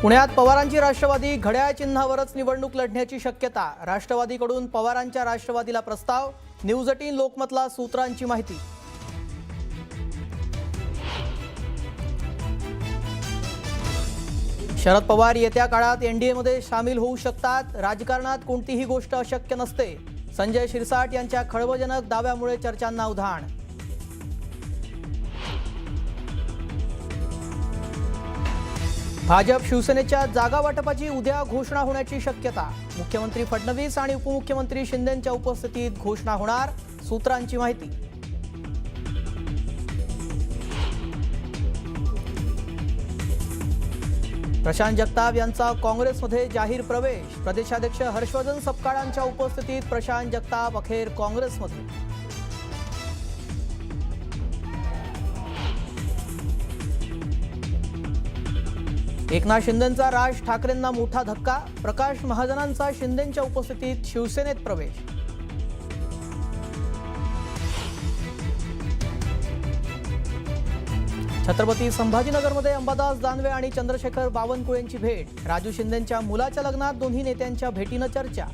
पुण्यात पवारांची राष्ट्रवादी घड्याळ चिन्हावरच निवडणूक लढण्याची शक्यता। राष्ट्रवादीकडून पवारांच्या राष्ट्रवादीला प्रस्ताव। न्यूज 18 लोकमतला सूत्रांची माहिती। शरद पवार येत्या काळात एनडीएमध्ये सामील होऊ शकतात। राजकारणात कोणतीही गोष्ट अशक्य नसते। संजय शिरसाट यांच्या खळबळजनक दाव्यामुळे चर्चांना उधाण। भाजप शिवसेनेच्या जागा वाटपाची उद्या घोषणा होण्याची शक्यता। मुख्यमंत्री फडणवीस आणि उपमुख्यमंत्री शिंदेंच्या उपस्थितीत घोषणा होणार, सूत्रांची माहिती। प्रशांत जगताप यांचा काँग्रेसमध्ये जाहीर प्रवेश। प्रदेशाध्यक्ष हर्षवर्धन सपकाळांच्या उपस्थितीत प्रशांत जगताप अखेर काँग्रेसमध्ये। एकनाथ शिंदेंचा राज ठाकरेंना मोठा धक्का। प्रकाश महाजनांचा शिंदेंच्या उपस्थितीत शिवसेनेत प्रवेश। छत्रपती संभाजीनगरमध्ये अंबादास दानवे आणि चंद्रशेखर बावनकुळेंची भेट। राजू शिंदेंच्या मुलाच्या लग्नात दोन्ही नेत्यांच्या भेटीनं चर्चा।